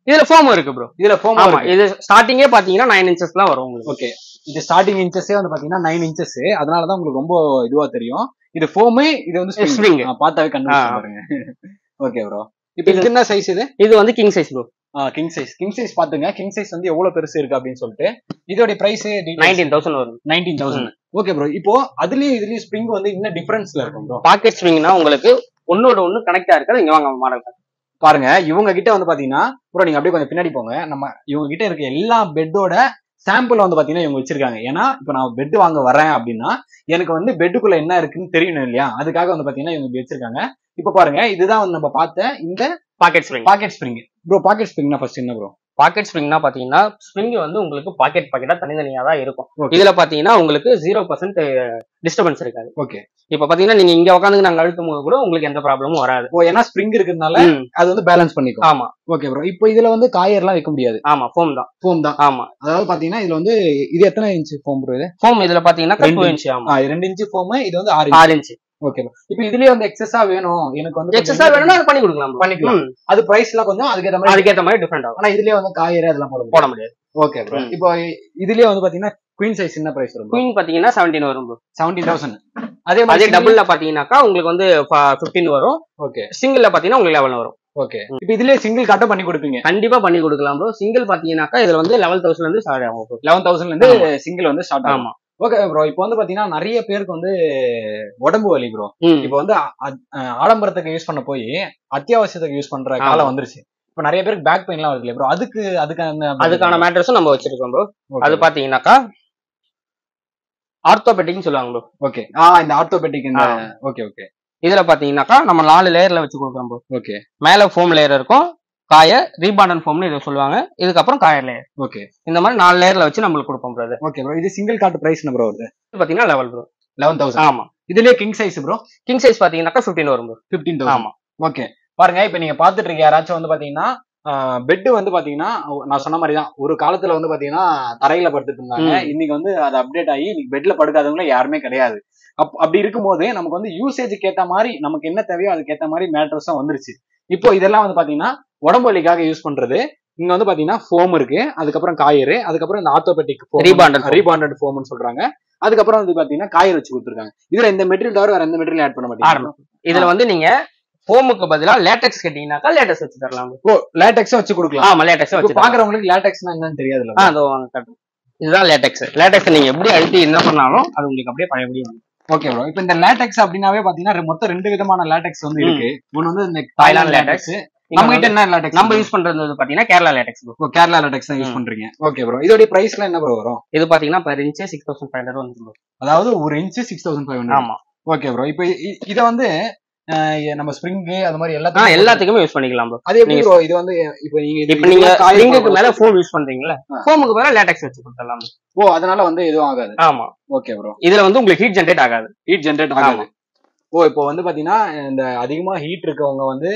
இதுல ஃபோம் இருக்கு ப்ரோ. இதுல ஃபோம். ஆமா. இது ஸ்டார்டிங்கே பாத்தீங்கன்னா 9 inches தான் வரும் உங்களுக்கு. ஓகே. இது ஸ்டார்டிங் இன்ச்சஸே வந்து பாத்தீங்கன்னா 9 inches. அதனாலதான் உங்களுக்கு ரொம்ப இதுவா தெரியும். இது ஃபோம், இது வந்து ஸ்ப்ரிங். பார்த்தாவே கன்ஃபியூஸ் பாருங்க. Okay bro. இப்போ இது என்ன சைஸ்? இது வந்து king size bro. King size பாத்துங்க. கிங் சைஸ் வந்து எவ்வளவு பெருசு இருக்கு அப்படின்னு சொல்லிட்டு இதோட பிரைஸ் 19,000 வரும். 19,000. Okay bro. இப்போ இதுலயும் ஸ்ப்ரிங் வந்து என்ன டிஃபரன்ஸ்ல இருக்கும் ப்ரோ? பாக்கெட் ஸ்ப்ரிங்னா உங்களுக்கு ஒன்னோட ஒண்ணு கனெக்டா இருக்காது. இங்க வாங்க மாடல் பாருங்க. இவங்க கிட்ட வந்து பாத்தீங்கன்னா ப்ரோ, நீங்க அப்படியே கொஞ்சம் பின்னாடி போங்க. நம்ம இவங்க கிட்ட இருக்க எல்லா பெட்டோட சாம்பிள் வந்து பாத்தீங்கன்னா இவங்க வச்சிருக்காங்க. ஏன்னா இப்ப நான் பெட் வாங்க வரேன் அப்படின்னா எனக்கு வந்து பெட்டுக்குள்ள என்ன இருக்குன்னு தெரியணும் இல்லையா? அதுக்காக வந்து பாத்தீங்கன்னா இவங்க வச்சிருக்காங்க. இப்ப பாருங்க, இதுதான் வந்து நம்ம பார்த்த இந்த பாக்கெட் ஸ்ப்ரிங். ப்ரோ பாக்கெட் ஸ்ப்ரிங்னா ஃபர்ஸ்ட் என்ன ப்ரோ? பாக்கெட் ஸ்ப்ரிங்னா பாத்தீங்கன்னா ஸ்ப்ரிங் வந்து உங்களுக்கு பாக்கெட்டா தனித்தனியா தான் இருக்கும். இதுல பாத்தீங்கன்னா உங்களுக்கு 0% டிஸ்டர்பன்ஸ் இருக்காது. ஓகே. இப்ப பாத்தீங்கன்னா நீங்க இங்க உட்காந்து நாங்க அழுத்தும் போது கூட உங்களுக்கு எந்த ப்ராப்ளமும் வராது. ஏன்னா ஸ்ப்ரிங் இருக்கிறதுனால அது வந்து பேலன்ஸ் பண்ணிக்கும். ஆமா. Okay bro. இப்போ இதுல வந்து காயர்லாம் வைக்க முடியாது. ஆமா, ஃபோம் தான். ஆமா. அதாவது பாத்தீங்கன்னா இதுல வந்து இது எத்தனை இன்ச் ஃபோம் ப்ரோ? இது ஃபோம் இதுல பாத்தீங்கன்னா 2 inch. ஆமா, 2 inch ஃபோம். இது வந்து 6 inch. ஓகே. இப்போ இதுலயே வந்து எக்ஸஸா வேணும், எனக்கு வந்து எக்ஸஸா வேணும்னா அது பண்ணிக்கலாம். அது பிரைஸ் எல்லாம் கொஞ்சம் அதுக்கேத்த மாதிரி டிஃபரெண்ட் ஆகும். ஆனா இதுலயே வந்து காயர் அதெல்லாம் போட முடியாது. Okay bro. இப்போ இதுலயே வந்து பாத்தீங்கன்னா குயின் சைஸ் என்ன பிரைஸ் வரும்? குயின் பாத்தீங்கன்னா 17 வரும் ப்ரோ. 17,000. அதே மாதிரி டபுள்ல பாத்தீங்கன்னாக்கா உங்களுக்கு வந்து 15 வரும். ஓகே. சிங்கிள்ல பாத்தீங்கன்னா உங்களுக்கு 11 வரும். ஓகே. இப்போ இதுலயே சிங்கிள் கட்ட பண்ணி கொடுப்பீங்க? கண்டிப்பா பண்ணி கொடுக்கலாம் ப்ரோ. சிங்கிள் பாத்தீங்கன்னாக்கா இதுல வந்து 11,000 இருந்து ஸ்டார்ட் ஆகும். 11,000 இருந்து சிங்கிள் வந்து ஸ்டார்ட் ஆகும். Okay bro. இப்போ வந்து பாத்தீங்கன்னா நிறைய பேருக்கு வந்து உடம்பு வலி ப்ரோ. இப்போ வந்து ஆடம்பரத்துக்கு யூஸ் பண்ண போய் அத்தியாவசியத்துக்கு யூஸ் பண்ற காலம் வந்துருச்சு. இப்ப நிறைய பேருக்கு பேக் பெயின் எல்லாம் வருது ப்ரோ. அதுக்கான மேட்ரஸும் நம்ம வச்சிருக்கோம் ப்ரோ. அது பாத்தீங்கன்னாக்கா ஆர்த்தோபெட்டிக்னு சொல்லுவாங்க ப்ரோ. ஓகே. இந்த ஆர்த்தோபெட்டிக். ஓகே. இதுல பாத்தீங்கன்னாக்கா நம்ம 4 லேயர்ல வச்சு கொடுக்குறோம் ப்ரோ. ஓகே. மேல ஃபோம் லேயர் இருக்கும், காயர் ரீபாண்டன் ஃபோம்னு இதை சொல்லுவாங்க. இதுக்கப்புறம் காயர் லேயர். ஓகே. இந்த மாதிரி 4 லேயர்ல வச்சு நம்மளுக்கு கொடுப்போம் ப்ரோ. Okay bro. இது சிங்கிள் கார்ட் பிரைஸ் என்ன ப்ரோ வருது? பாத்தீங்கன்னா லெவல் ப்ரோ. 11,000. ஆமா. இதுலயே king size bro? King size பாத்தீங்கன்னாக்கா 15 வரும் ப்ரோ. 15,000. ஆமா. ஓகே. பாருங்க, இப்ப நீங்க பாத்துட்டு இருக்க யாராச்சும் வந்து பாத்தீங்கன்னா பெட் வந்து பாத்தீங்கன்னா நான் சொன்ன மாதிரிதான் ஒரு காலத்துல வந்து பாத்தீங்கன்னா தரையில படுத்துட்டு இருந்தாங்க. இன்னைக்கு வந்து அது அப்டேட் ஆகி இன்னைக்கு பெட்ல படுக்காதவங்களும் யாருமே கிடையாது. அப்படி இருக்கும்போது நமக்கு வந்து யூசேஜுக்கு ஏத்த மாதிரி நமக்கு என்ன தேவையோ அதுக்கு ஏத்த மாதிரி மேட்ரஸும் வந்துருச்சு. இப்போ இதெல்லாம் வந்து பாத்தீங்கன்னா உடம்பு வலிக்காக யூஸ் பண்றது. இங்க வந்து பாத்தீங்கன்னா ஃபோம் இருக்கு, அதுக்கப்புறம் காயரு, அதுக்கப்புறம் இந்த ஆர்த்தோபெட்டிக் ரீபாண்டட் ஃபோம்னு சொல்றாங்க. அதுக்கப்புறம் வந்து பாத்தீங்கன்னா காயர் வச்சு கொடுத்துருக்காங்க. இதுல இந்த மெட்டீரியல் தவிர வேற எந்த மெட்டீரியல் ஆட் பண்ண மாட்டீங்க? இதுல வந்து நீங்க ஃபோமுக்கு பதிலா லேட்டெக்ஸ் கேட்டீங்கன்னாக்கா லேட்டெக்ஸ் வச்சு தரலாம். ஓ, லேட்டெக்ஸ் வச்சு கொடுக்கலாம். ஆமா, லேட்டெக்ஸ் வச்சு. பாக்குறவங்களுக்கு லேட்டெக்ஸ்னா என்னன்னு தெரியாதுல்ல. இதுதான் லேட்டெக்ஸ். நீங்க எப்படி அழுத்தி என்ன பண்ணாலும் அது உங்களுக்கு அப்படியே பழையபடி வரும். Okay bro. இப்போ இந்த லேட்டெக்ஸ் அப்படின்னாவே பாத்தீங்கன்னா மொத்தம் 2 விதமான லேட்டெக்ஸ் வந்து இருக்கு. ஒன்னு வந்து இந்த தாய்லாந்து லேட்டெக்ஸ். நம்ம கிட்ட என்ன லேட்டெக்ஸ் நம்ம யூஸ் பண்றது வந்து பாத்தீங்கன்னா கேரளா லேட்டெக்ஸ். கேரளா லேட்டெக்ஸ் தான் யூஸ் பண்றீங்க. Okay bro. இதோட பிரைஸ்ல என்ன ப்ரோ வரும்? இது பாத்தீங்கன்னா per inch 6,500 வந்து. அதாவது ஒரு இன்ச் 6,500. ஆமா. Okay bro. இப்போ இத வந்து நம்ம ஸ்ப்ரிங் அது மாதிரி எல்லாத்துக்குமே யூஸ் பண்ணிக்கலாம் ப்ரோ. அது எப்படி ப்ரோ? இது வந்து இப்போ நீங்க ஸ்ப்ரிங்க்கு மேல ஃபோம் யூஸ் பண்றீங்கல, ஃபோமுக்கு மேல லேட்டெக்ஸ் வச்சு கொடுத்தலாம். ஓ, அதனால வந்து எதுவும் ஆகாது. ஆமா. Okay bro. இதுல வந்து உங்களுக்கு ஹீட் ஜெனரேட் ஆகாது. ஓ, இப்போ வந்து பாத்தீங்கன்னா இந்த அதிகமா ஹீட் இருக்கவங்க வந்து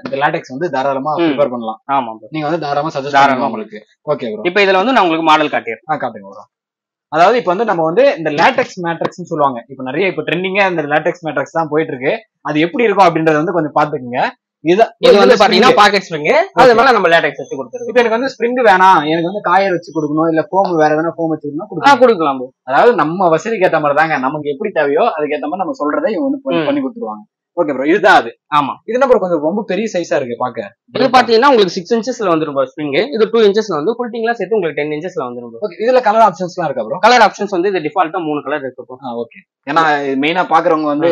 இந்த லேட்டெக்ஸ் வந்து தாராளமா ப்ரிஃபர் பண்ணலாம். ஆமா ப்ரோ. நீங்க வந்து தாராளமா சஜஸ்ட் பண்ணலாம் உங்களுக்கு. Okay bro. இப்போ இதுல வந்து நான் உங்களுக்கு மாடல் காட்டுறேன். காட்டுங்க ப்ரோ. அதாவது இப்ப வந்து நம்ம வந்து இந்த லேட்டெக்ஸ் மேட்ரிக்ஸ் சொல்லுவாங்க. இப்ப நிறைய இப்ப ட்ரெண்டிங்கா இந்த லேட்டெக்ஸ் மேட்ரிக்ஸ் தான் போயிட்டு இருக்கு. அது எப்படி இருக்கும் அப்படின்றத வந்து கொஞ்சம் பாத்துக்கோங்க. இது வந்து பாத்தீங்கன்னா பாக்கெட் ஸ்ப்ரிங். அது மேல நம்ம லேட்டெக்ஸ் வச்சு கொடுத்துருக்கோம். இப்ப எனக்கு வந்து ஸ்ப்ரிங் வேணாம், எனக்கு வந்து காயர் வச்சு கொடுக்கணும், இல்ல ஃபோம் வேற எதனா ஃபோம் வச்சு கொடுக்கலாம். அதாவது நம்ம வசதிக்கு ஏத்த மாதிரி தாங்க, நமக்கு எப்படி தேவையோ அதுக்கு ஏத்த மாதிரி நம்ம சொல்றதை இவங்க வந்து பண்ணி கொடுத்துருவாங்க. ஓகே ப்ரோ, இதுதான் அது. ஆமா, இது என்ன ப்ரோ கொஞ்சம் ரொம்ப பெரிய சைஸா இருக்கு பாக்க. இது பாத்தீங்கன்னா உங்களுக்கு 6 இன்ச்சஸ்ல வந்துரும் ப்ரோ ஸ்ப்ரிங். இது 2 இன்ச்சஸ்ல வந்து ஃபுல் டிங்லாம் சேர்த்து உங்களுக்கு 10 இன்ச்சஸ்ல வந்துரும் ப்ரோ. ஓகே, இதுல கலர் ஆப்ஷன்ஸ்லாம் இருக்கா ப்ரோ? கலர் ஆப்ஷன்ஸ் வந்து இது டிஃபால்ட்டா 3 கலர் இருக்கு ப்ரோ. ஓகே. ஏன்னா மெயினா பாக்குறவங்க வந்து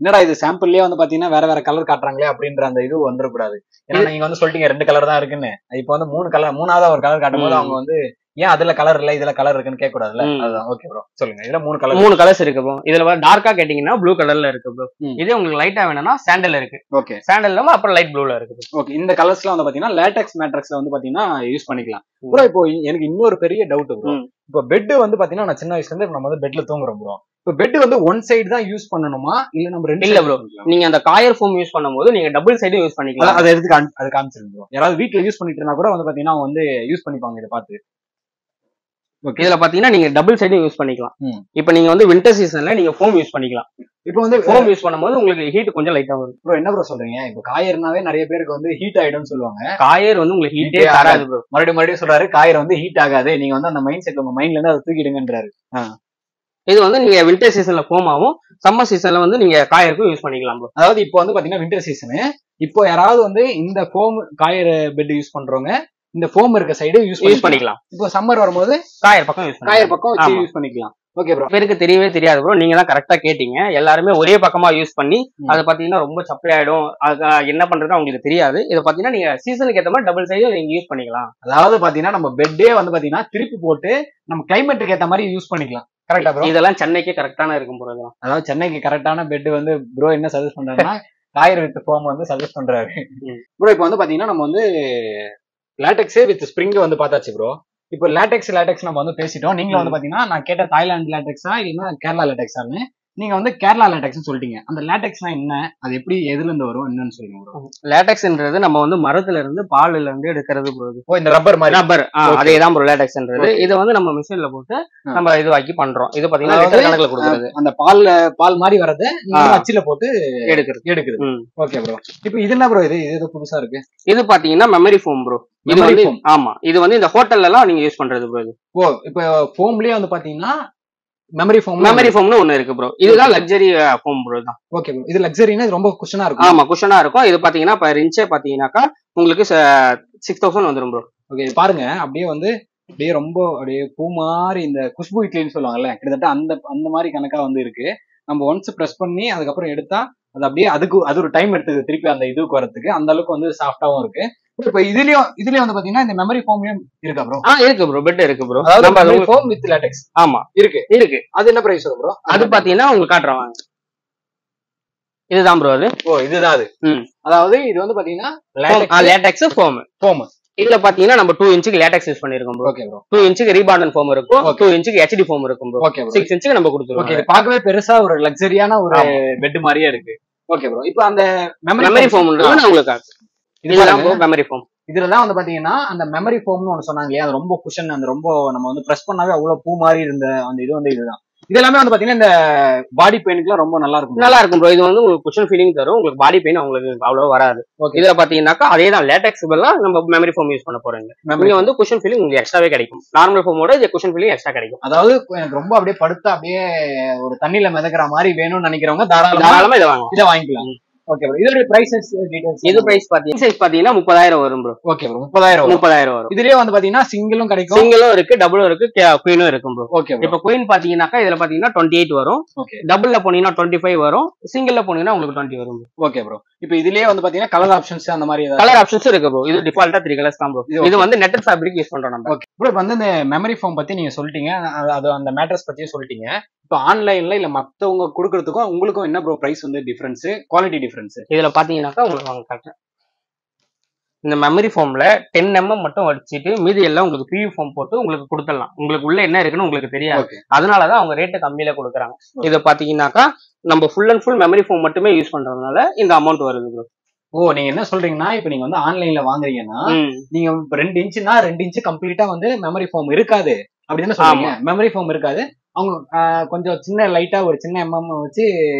என்னடா இது சாம்பிள்லயே வந்து பாத்தீங்கன்னா வேற வேற கலர் காட்டுறாங்களே அப்படின்ற அந்த இது வந்துடக்கூடாது. ஏன்னா நீங்க வந்து சொல்லிட்டீங்க 2 கலர் தான் இருக்குன்னு. இப்போ வந்து 3 கலர், மூணாவது ஒரு கலர் காட்டும் போது அவங்க வந்து ஏன் அதுல கலர் இல்ல இதுல கலர் இருக்குன்னு கேட்க கூடாதுல்ல. அதுதான். ஓகே ப்ரோ, சொல்லுங்க. இதுல 3 கலர்ஸ் இருக்கு ப்ரோ. இதுல டார்க்கா கேட்டீங்கன்னா ப்ளூ கலர்ல இருக்கு ப்ரோ. இதே உங்களுக்கு லைட்டா வேணும்னா சாண்டல் இருக்கு. ஓகே, சாண்டல்ல அப்புறம் லைட் ப்ளூல இருக்கு. ஓகே, இந்த கலர்ஸ்லாம் வந்து பாத்தீங்கன்னா லேட்டெக்ஸ் மேட்ரிக்ஸ்ல வந்து பாத்தீங்கன்னா யூஸ் பண்ணிக்கலாம் ப்ரோ. இப்போ எனக்கு இன்னொரு பெரிய டவுட் ப்ரோ. இப்போ பெட் வந்து பாத்தீங்கன்னா நான் சின்ன வயசுல இருந்து நம்ம வந்து பெட்ல தூங்குறோம் ப்ரோ. இப்போ பெட் வந்து ஒன் சைடு தான் யூஸ் பண்ணணுமா இல்ல நம்ம ரெண்டு? இல்ல ப்ரோ, நீங்க அந்த காயர் ஃபோம் யூஸ் பண்ணும்போது நீங்க டபுள் சைடும் யூஸ் பண்ணிக்கலாம். அதை எடுத்து அது காமிச்சிருங்க ப்ரோ. யாராவது வீட்ல யூஸ் பண்ணிட்டு இருந்தா கூட வந்து பாத்தீங்கன்னா வந்து யூஸ் பண்ணிப்பாங்க இதை பார்த்து. இதுல பாத்தீங்கன்னா நீங்க டபுள் சைடும் யூஸ் பண்ணிக்கலாம். இப்போ நீங்க வந்து வின்டர் சீசன்ல நீங்க ஃபோம் யூஸ் பண்ணிக்கலாம். இப்போ வந்து ஃபோம் யூஸ் பண்ணும்போது உங்களுக்கு ஹீட் கொஞ்சம் லைட்டா வரும் ப்ரோ. என்ன ப்ரோ சொல்றீங்க? இப்போ காயர்னாவே நிறைய பேருக்கு வந்து ஹீட் ஆயிடும்னு சொல்லுவாங்க. காயர் வந்து உங்களுக்கு ஹீட்டே ஆகாது ப்ரோ. மறுபடியும் சொல்றாரு காயர் வந்து ஹீட் ஆகாது, நீங்க வந்து அந்த மைண்ட் செட் உங்க மைண்ட்ல இருந்து அதை தூக்கிடுங்கன்றாரு. இது வந்து நீங்க வின்டர் சீசன்ல ஃபோம் ஆகும், சம்மர் சீசன்ல வந்து நீங்க காயருக்கும் யூஸ் பண்ணிக்கலாம் ப்ரோ. அதாவது இப்போ வந்து பாத்தீங்கன்னா வின்டர் சீசனு, இப்போ யாராவது வந்து இந்த ஃபோம் காயர் பெட் யூஸ் பண்றவங்க இந்த ஃபோம் இருக்க சைடு யூஸ் பண்ணிக்கலாம். இப்போ சம்மர் வரும்போது காயர் பக்கம் வச்சு யூஸ் பண்ணிக்கலாம். Okay bro. பேருக்கு தெரியவே தெரியாது ப்ரோ, நீங்க தான் கரெக்டா கேட்டீங்க. எல்லாருமே ஒரே பக்கமா யூஸ் பண்ணி அதை பாத்தீங்கன்னா ரொம்ப சப்பையாயிடும், அது என்ன பண்றது அவங்களுக்கு தெரியாது. இதை பாத்தீங்கன்னா நீங்க சீசனுக்கு ஏற்ற மாதிரி டபுள் சைடு நீங்க யூஸ் பண்ணிக்கலாம். அதாவது பாத்தீங்கன்னா நம்ம பெட்டே வந்து பாத்தீங்கன்னா திருப்பி போட்டு நம்ம கிளைமேட்டுக்கு ஏற்ற மாதிரி யூஸ் பண்ணிக்கலாம். கரெக்டா ப்ரோ? இதெல்லாம் சென்னைக்கு கரெக்டான இருக்கும் ப்ரோ. அதாவது சென்னைக்கு கரெக்டான பெட் வந்து ப்ரோ என்ன சஜஸ்ட் பண்றாருன்னா காயர் வித் ஃபோம் வந்து சஜஸ்ட் பண்றாரு ப்ரோ. இப்போ வந்து பாத்தீங்கன்னா நம்ம வந்து லேட்டெக்ஸ் வித் ஸ்ப்ரிங் வந்து பார்த்தாச்சு ப்ரோ. இப்போ லேட்டெக்ஸ் நம்ம வந்து பேசிட்டோம். நீங்க வந்து பாத்தீங்கன்னா நான் கேட்ட தாய்லாந்து லேட்டெக்ஸா இல்லைன்னா கேரளா லேட்டெக்ஸான்னு நீங்க வந்து கேரளா லேட்டெக்ஸ் சொல்லிட்டீங்க. அந்த லேட்டெக்ஸ்னா என்ன, அது எப்படி எதுல இருந்து வரும் என்னன்னு சொல்லுங்க ப்ரோ. லேட்டெக்ஸ்ன்றது நம்ம வந்து மரத்துல இருந்து பால்ல இருந்து எடுக்கிறது ப்ரோ. இந்த ரப்பர் மாதிரி ரப்பர், அதேதான் ப்ரோ லேட்டெக்ஸ்ன்றது. இதை வந்து நம்ம மிஷின்ல போட்டு நம்ம இதுவாக்கி பண்றோம். இது பாத்தீங்கன்னா லிட்டர் கணக்குல கொடுக்குறது. அந்த பால் மாதிரி வரதை அச்சில போட்டு எடுக்கிறது. Okay bro. இப்போ இது என்ன ப்ரோ? இது புதுசா இருக்கு. இது பாத்தீங்கன்னா மெமரி ஃபோம் ப்ரோ. ஆமா, இது வந்து இந்த ஹோட்டல்ல எல்லாம் நீங்க யூஸ் பண்றது ப்ரோ. ஓ, இப்போ ஃபோம்லயே வந்து பாத்தீங்கன்னா மெமரி ஃபோம்னு ஒன்னு இருக்கு ப்ரோ. இதுதான் லக்ஸரி ஃபோம் ப்ரோ தான். Okay bro. இது லக்ஸரினா ரொம்ப குஷனா இருக்கும். ஆமா, குஷனா இருக்கும். இது பாத்தீங்கன்னா பர் இன்ச்சே பாத்தீங்கன்னாக்கா உங்களுக்கு 6000 வந்துரும் ப்ரோ. ஓகே, பாருங்க அப்படியே வந்து அப்படியே ரொம்ப அப்படியே பூ மாதிரி இந்த குஷ்பு இட்லின்னு சொல்லுவாங்கல்ல, கிட்டத்தட்ட அந்த மாதிரி கணக்கா வந்து இருக்கு. நம்ம ஒன்ஸ் பிரஸ் பண்ணி அதுக்கப்புறம் எடுத்தா அது அப்படியே அது ஒரு டைம் எடுத்துது திருப்பி அந்த இதுக்கு வரதுக்கு. அந்த அளவுக்கு வந்து சாஃப்டாவும் இருக்கு. இப்ப இதுலயும் வந்து பாத்தீங்கன்னா இந்த மெமரி ஃபோம்லயும் இருக்கா ப்ரோ? இருக்கு ப்ரோ, பெட் இருக்கு bro. Memory foam with latex. ஆமா, இருக்கு. அது என்ன பிரைஸ் வரும் ப்ரோ? அது பாத்தீங்கன்னா உங்களுக்கு காட்டுறேன். இதுதான் ப்ரோ அது. ஓ, இதுதான் அது. அதாவது இது வந்து பாத்தீங்கன்னா லேட்டெக்ஸ் ஃபோம். இதுல பாத்தீங்கன்னா நம்ம 2 இன்ச்சுக்கு லேட்டெக்ஸ் யூஸ் பண்ணிருக்கோம் ப்ரோ. Okay bro. 2 இன்ச்சுக்கு ரீபாண்டன் ஃபோம் இருக்கும், 2 இன்ச்சுக்கு HD ஃபோம் இருக்கும் ப்ரோ. 6 இன்ச்சுக்கு நம்ம கொடுத்துருவோம். ஓகே, இது பார்க்கவே பெருசா ஒரு லக்ஸரியான ஒரு பெட் மாதிரியே இருக்கு. Okay bro. இப்போ அந்த மெமரி ஃபோம்ன்றது நான் உங்களுக்கு இதுதான் ப்ரோ மெமரி ஃபோம். இதுலதான் வந்து பாத்தீங்கன்னா அந்த மெமரி ஃபோம்னு ஒண்ணு சொன்னாங்க இல்லையா, அது ரொம்ப குஷன், அந்த ரொம்ப நம்ம வந்து பிரஸ் பண்ணாவே அவ்வளவு பூ மாதிரி இருந்த அந்த இது வந்து இதுதான். இது எல்லாமே வந்து பாத்தீங்கன்னா இந்த பாடி பெயினுக்குலாம் ரொம்ப நல்லா இருக்கும் ப்ரோ. இது வந்து உங்களுக்கு குஷன் ஃபீலிங் தரும், உங்களுக்கு பாடி பெயின் உங்களுக்கு அவ்வளவு வராது. இதுல பாத்தீங்கன்னாக்கா அதே தான் லேட்டெக்ஸ் பதிலா நம்ம மெமரி ஃபோம் யூஸ் பண்ண போறீங்க. நீங்க வந்து குஷன் ஃபீலிங் உங்களுக்கு எக்ஸ்ட்ராவே கிடைக்கும். நார்மல் ஃபோமோட இது குஷன் ஃபீலிங் எக்ஸ்ட்ரா கிடைக்கும். அதாவது எனக்கு ரொம்ப அப்படியே படுத்தா அப்படியே ஒரு தண்ணியில மிதக்கிற மாதிரி வேணும்னு நினைக்கிறவங்க தாராளமா இதை வாங்கிக்கலாம். Okay bro. இதோட பிரைசஸ் டீடைல்ஸ். இது பிரைஸ் பாத்தீங்கன்னா 30000 வரும் ப்ரோ. Okay bro. 30000 வரும். இதுலயே வந்து பாத்தீங்கன்னா சிங்கிளும் கிடைக்கும், சிங்கிளும் இருக்கு, டபுளும் இருக்கு, குயினும் இருக்கும் ப்ரோ. ஓகே. இப்போ குயின் பாத்தீங்கன்னாக்கா இதுல பாத்தீங்கன்னா 28 வரும். ஓகே. டபுள்ல போனீங்கன்னா 25 வரும், சிங்கிள்ல போனீங்கன்னா உங்களுக்கு 20 வரும். Okay bro. இப்போ இதுலயே வந்து பாத்தீங்கன்னா கலர் ஆப்ஷன்ஸ் அந்த மாதிரி கலர் ஆப்ஷன்ஸ் இருக்கு ப்ரோ. இது டிஃபால்ட்டா 3 கலர்ஸ் தான் ப்ரோ. இது வந்து நெட்டட் ஃபேப்ரிக் யூஸ் பண்றோம் நம்ம. Okay bro. இப்போ வந்து இந்த மெமரி ஃபோம் பத்தி நீங்க சொல்லிட்டீங்க, அது அந்த மேட்ரஸ் பத்தியும் சொல்லிட்டீங்க. இப்போ ஆன்லைன்ல இல்ல மத்தவங்க கொடுக்கறதுக்கும் உங்களுக்கும் என்ன ப்ரோ பிரைஸ் வந்து டிஃபரன்ஸ், குவாலிட்டி டிஃபரன்ஸ்? இதுல பாத்தீங்கன்னாக்கா உங்களுக்கு வாங்க காட்டுறேன். இந்த மெமரி ஃபோம்ல 10 mm மட்டும் வச்சுட்டு மீதி எல்லாம் உங்களுக்கு PU ஃபோம் போட்டு உங்களுக்கு கொடுத்துடலாம். உங்களுக்கு உள்ள என்ன இருக்குன்னு உங்களுக்கு தெரியாது, அதனாலதான் அவங்க ரேட்டு கம்மியில கொடுக்குறாங்க. இதை பாத்தீங்கன்னாக்கா நம்ம full and full memory foam மட்டுமே யூஸ் பண்றதுனால இந்த அமௌண்ட் வருது ப்ரோ. ஓ, நீங்க என்ன சொல்றீங்கன்னா இப்ப நீங்க வந்து ஆன்லைன்ல வாங்குறீங்கன்னா நீங்க 2 இன்ச்சுனா 2 இன்ச்சு கம்ப்ளீட்டா வந்து மெமரி ஃபோம் இருக்காது அப்படின்னு சொல்றீங்க. மெமரி ஃபோம் இருக்காது, அவங்க கொஞ்சம் சின்ன லைட்டா ஒரு சின்ன MM வச்சு